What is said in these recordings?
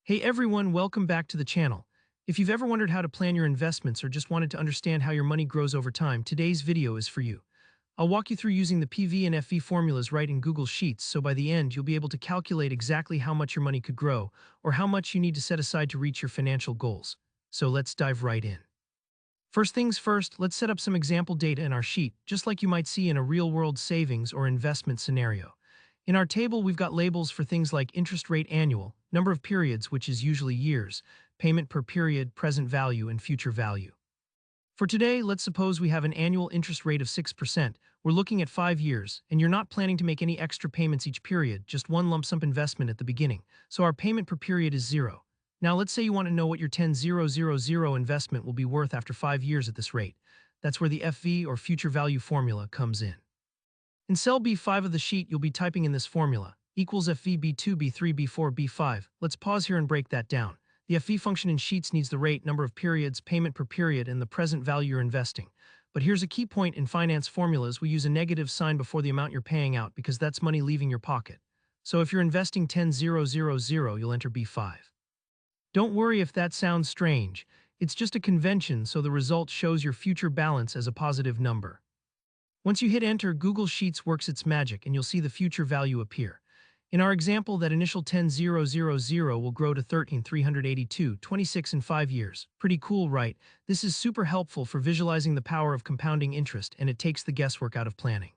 Hey everyone, welcome back to the channel. If you've ever wondered how to plan your investments or just wanted to understand how your money grows over time, today's video is for you. I'll walk you through using the PV and FV formulas right in Google Sheets, so by the end you'll be able to calculate exactly how much your money could grow or how much you need to set aside to reach your financial goals. So let's dive right in. First things first, let's set up some example data in our sheet, just like you might see in a real-world savings or investment scenario. In our table, we've got labels for things like interest rate annual, number of periods, which is usually years, payment per period, present value, and future value. For today, let's suppose we have an annual interest rate of 6%. We're looking at 5 years, and you're not planning to make any extra payments each period, just one lump sum investment at the beginning, so our payment per period is 0. Now let's say you want to know what your 10,000 investment will be worth after 5 years at this rate. That's where the FV or future value formula comes in. In cell B5 of the sheet, you'll be typing in this formula, equals FV B2, B3, B4, B5. Let's pause here and break that down. The FV function in Sheets needs the rate, number of periods, payment per period, and the present value you're investing. But here's a key point in finance formulas: we use a negative sign before the amount you're paying out because that's money leaving your pocket. So if you're investing 10,000, you'll enter B5. Don't worry if that sounds strange. It's just a convention, so the result shows your future balance as a positive number. Once you hit enter, Google Sheets works its magic and you'll see the future value appear. In our example, that initial 10,000 will grow to 13,382, 26 in 5 years. Pretty cool, right? This is super helpful for visualizing the power of compounding interest, and it takes the guesswork out of planning.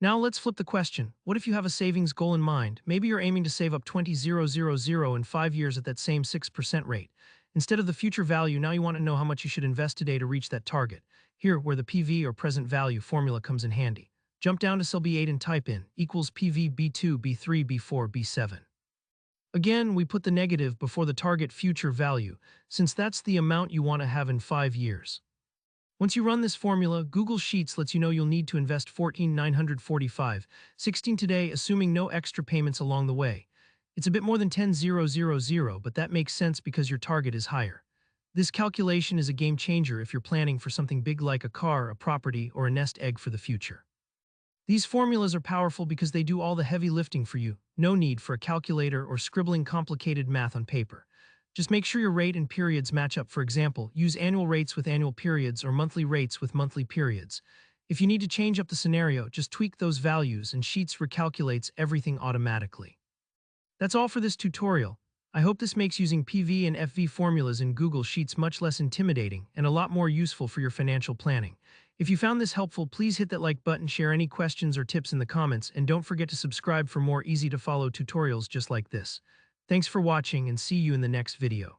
Now let's flip the question. What if you have a savings goal in mind? Maybe you're aiming to save up 20,000 in 5 years at that same 6% rate. Instead of the future value, now you want to know how much you should invest today to reach that target. Here, where the PV or present value formula comes in handy. Jump down to cell B8 and type in equals PV B2, B3, B4, B7. Again, we put the negative before the target future value, since that's the amount you want to have in 5 years. Once you run this formula, Google Sheets lets you know you'll need to invest 14,945, 16 today, assuming no extra payments along the way. It's a bit more than 10,000, but that makes sense because your target is higher. This calculation is a game changer if you're planning for something big like a car, a property, or a nest egg for the future. These formulas are powerful because they do all the heavy lifting for you. No need for a calculator or scribbling complicated math on paper. Just make sure your rate and periods match up. For example, use annual rates with annual periods or monthly rates with monthly periods. If you need to change up the scenario, just tweak those values and Sheets recalculates everything automatically. That's all for this tutorial. I hope this makes using PV and FV formulas in Google Sheets much less intimidating and a lot more useful for your financial planning. If you found this helpful, please hit that like button, share any questions or tips in the comments, and don't forget to subscribe for more easy-to-follow tutorials just like this. Thanks for watching and see you in the next video.